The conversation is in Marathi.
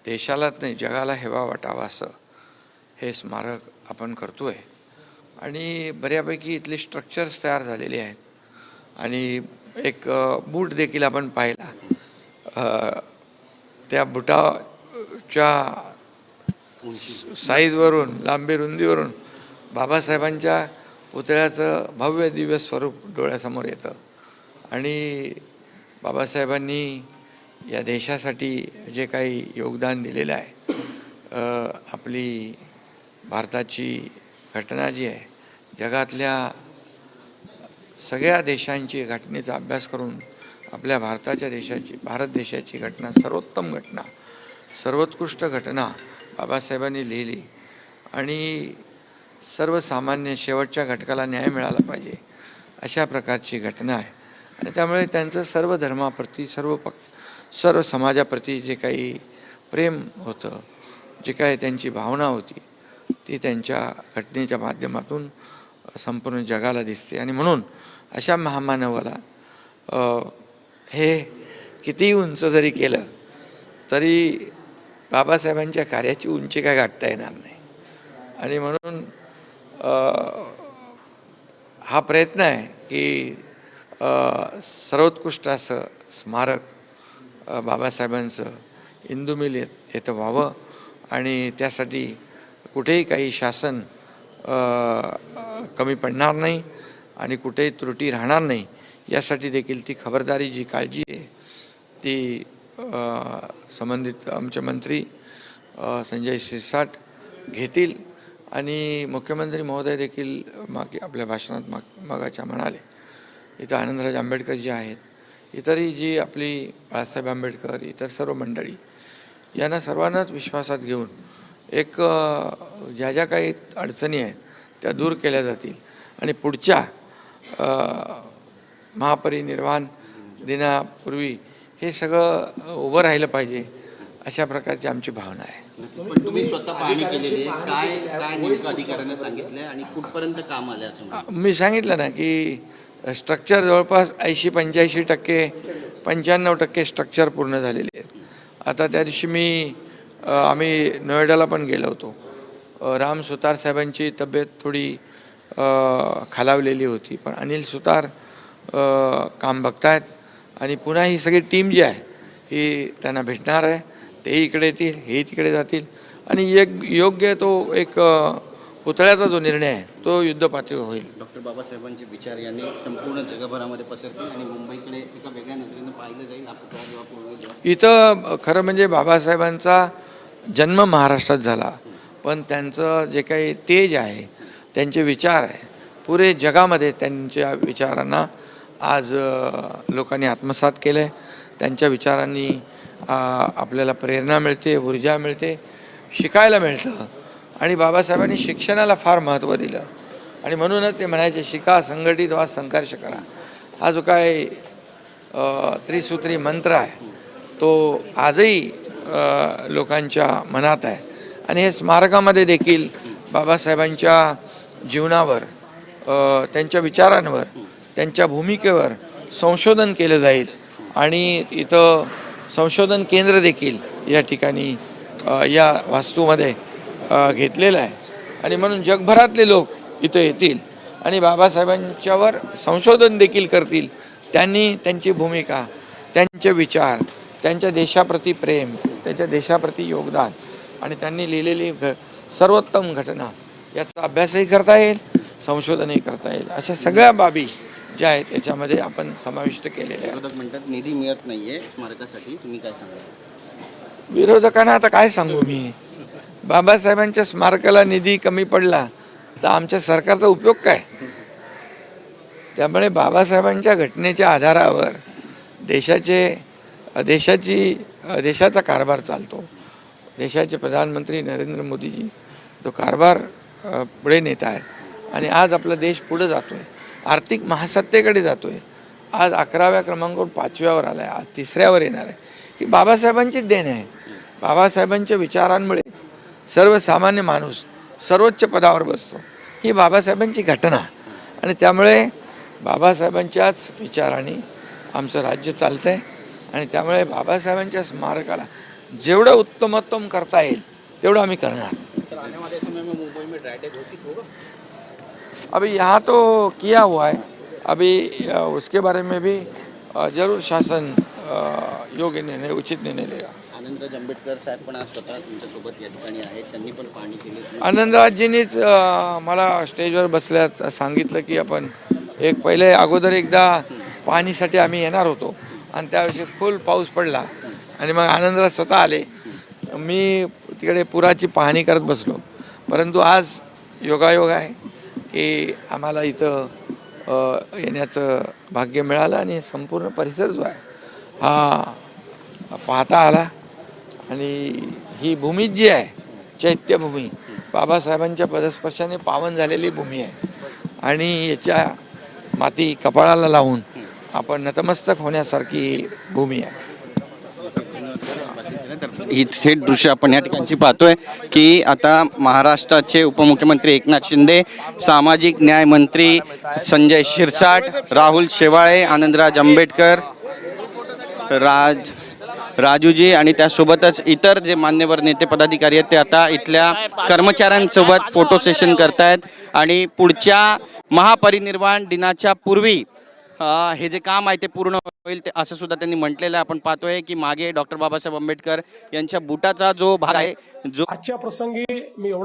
देशालाच नाही जगाला हेवा वाटावा असं हे स्मारक आपण करतो आहे. आणि बऱ्यापैकी इथले स्ट्रक्चर्स तयार झालेले आहेत. आणि एक बूट देखील आपण पाहिला. त्या बुटाच्या साईजवरून, लांबी रुंदीवरून बाबासाहेबांच्या पुतळ्याचं भव्य दिव्य स्वरूप डोळ्यासमोर येतं. आणि बाबासाहेबांनी या देशासाठी जे काही योगदान दिलेलं आहे, आपली भारताची घटना जी आहे, जगातल्या सगळ्या देशांची घटनेचा अभ्यास करून आपल्या भारत देशाची घटना, सर्वोत्तम घटना, सर्वोत्कृष्ट घटना बाबासाहेबांनी लिहिली. आणि सर्वसामान्य शेवटच्या घटकाला न्याय मिळाला पाहिजे अशा प्रकारची घटना आहे. आणि त्यामुळे त्यांचं सर्व धर्माप्रती, सर्व समाजाप्रती जे काही प्रेम होतं, जे काही त्यांची भावना होती, ती त्यांच्या घटनेच्या माध्यमातून संपूर्ण जगाला दिसते. आणि म्हणून अशा महामानवाला हे कितीही उंच जरी केलं तरी बाबासाहेबांच्या कार्याची उंची काय गाठता येणार नाही. आणि म्हणून हा प्रयत्न आहे की सर्वोत्कृष्ट असं स्मारक बाबासाहेबांचं इंदू मिल येतं व्हावं. आणि त्यासाठी कुठेही काही शासन कमी पडणार नाही आणि कुठेही त्रुटी राहणार नाही, यासाठी देखील ती खबरदारी, जी काळजी आहे ती संबंधित आमचे मंत्री संजय शिरसाट घेतील. आणि मुख्यमंत्री महोदय देखील आपल्या भाषणात मगाच्या म्हणाले, इथं आनंदराज आंबेडकर जे आहेत, इतरही जी आपली बाळासाहेब आंबेडकर, इतर सर्व मंडळी, यांना सर्वांनाच विश्वासात घेऊन एक ज्या ज्या काही अडचणी आहेत त्या दूर केल्या जातील. आणि पुढच्या महापरिनिर्वाण दिनापूर्वी हे सगळं उभं राहिलं पाहिजे, अशा प्रकारची आमची भावना आहे. पण तुम्ही स्वतः पाहणी केलेली आहे, काय काय नेमकं अधिकाऱ्यांना सांगितलंय आणि कुठपर्यंत काम आलं असं? मी सांगितलं ना की स्ट्रक्चर जवळपास 80-85%, 95% स्ट्रक्चर पूर्ण झालेले आहेत. आता त्या दिवशी आम्ही नोएडाला पण गेलो होतो. राम सुतार साहेबांची तब्येत थोडी खालावलेली होती, पण अनिल सुतार काम बघतायत. आणि पुन्हा ही सगळी टीम जी आहे ही त्यांना भेटणार आहे. तेही इकडे येतील, हेही तिकडे जातील. आणि योग्य तो एक पुतळ्याचा जो निर्णय आहे तो युद्धपातळीवर होईल. डॉक्टर बाबासाहेबांचे विचार यांनी संपूर्ण जगभरामध्ये पसरतील आणि मुंबईकडे एका वेगळ्या नजरेनं पाहिलं जाईल हा पुतळा जेव्हा पूर्ण. इथं खरं म्हणजे बाबासाहेबांचा जन्म महाराष्ट्रात झाला, पण त्यांचं जे काही तेज आहे, त्यांचे विचार आहे, पुरे जगामध्ये त्यांच्या विचारांना आज लोकांनी आत्मसात केलं आहे. त्यांच्या विचारांनी आपल्याला प्रेरणा मिळते, ऊर्जा मिळते, शिकायला मिळतं. आणि बाबासाहेबांनी शिक्षणाला फार महत्त्व दिलं. आणि म्हणूनच ते म्हणायचे, शिका, संघटित व्हा, संघर्ष करा. हा जो काय त्रिसूत्री मंत्र आहे तो आजही लोकांच्या मनात आहे. आणि हे स्मारकामध्ये देखील बाबासाहेबांच्या जीवनावर, त्यांच्या विचारांवर, त्यांच्या भूमिकेवर संशोधन केलं जाईल. आणि इथं संशोधन केंद्र देखील या ठिकाणी या वास्तूमध्ये घेतलेलं आहे. आणि म्हणून जगभरातले लोक इथं येतील आणि बाबासाहेबांच्यावर संशोधन देखील करतील. त्यांनी त्यांची भूमिका, त्यांचे विचार, त्यांच्या देशाप्रती प्रेम, त्यांच्या देशाप्रती योगदान आणि त्यांनी लिहिलेली सर्वोत्तम घटना याचा अभ्यासही करता येईल, संशोधनही करता येईल. अशा सगळ्या बाबी ज्या आहेत याच्यामध्ये आपण समाविष्ट केलेल्या आहेत. विरोधक म्हणतात निधी मिळत नाही आहे स्मारकासाठी, तुम्ही काय सांगा? विरोधकांना आता काय सांगू मी? बाबासाहेबांच्या स्मारकाला निधी कमी पडला तर आमच्या सरकारचा उपयोग काय? त्यामुळे बाबासाहेबांच्या घटनेच्या आधारावर देशाचा कारभार चालतो. देशाचे प्रधानमंत्री नरेंद्र मोदीजी तो कारभार पुढे नेत आहेत. आणि आज आपला देश पुढे जातो आहे, आर्थिक महासत्तेकडे जातो आहे. आज 11व्या क्रमांकावर 5व्यावर आला आहे, आज 3ऱ्यावर येणार आहे. ही बाबासाहेबांचीच देण आहे. बाबासाहेबांच्या विचारांमुळे सर्वसामान्य माणूस सर्वोच्च पदावर बसतो. ही बाबासाहेबांची घटना. आणि त्यामुळे बाबासाहेबांच्याच विचाराने आमचं राज्य चालतं आहे आणि त्यामुळे बाबासाहेबांच्या स्मारकाला जेवढं उत्तमोत्तम करता येईल तेवढं आम्ही करणार। सर आने वाले समय में मुंबई में ड्राई डे घोषित होगा? अभी यहाँ तो किया हुआ है, अभी उसके बारे में भी जरूर शासन योग्य निर्णय, उचित निर्णय लेगा। आनंदराज आंबेडकर साहेब पण आज स्वतः तुमच्यासोबत या ठिकाणी आहेत, त्यांनी पण पाहणी केली। आनंदराजजींनीच मला स्टेजवर बसल्यात सांगितलं की आपण एक पहिले अगोदर एकदा पाहणीसाठी आम्ही येणार होतो आणि त्यावेळी फुल पाऊस पडला आणि मग आनंदराज स्वतः आले, मी तिकडे पुराची पाहणी करत बसलो। परंतु आज योगायोग आहे की आम्हाला इथं येण्याचं भाग्य मिळालं आणि संपूर्ण परिसर जो आहे हा पाहता आला। आणि ही भूमी जी आहे चैत्यभूमी, बाबासाहेबांच्या पदस्पर्शाने पावन झालेली भूमी आहे आणि याच्या माती कपाळाला लावून आपण नतमस्तक होण्यासारखी भूमी आहे। ही थेट दृश्य आपण या ठिकाणची पाहतोय की आता महाराष्ट्राचे उपमुख्यमंत्री एकनाथ शिंदे, सामाजिक न्याय मंत्री संजय शिरसाट, राहुल शेवाळे, आनंदराज आंबेडकर, राजूजी आणि त्यासोबतच इतर जे मान्यवर नेते पदाधिकारी आहेत ते आता इथल्या कर्मचाऱ्यांसोबत फोटो सेशन करतायत आणि पुढच्या महापरिनिर्वाण दिनाच्या पूर्वी हे जे काम आहे ते पूर्ण होईल ते असं सुद्धा त्यांनी म्हटलेलं आहे। आपण पाहतोय की मागे डॉक्टर बाबासाहेब आंबेडकर यांच्या बुटाचा जो भाग आहे, जो आजच्या प्रसंगी मी एवढं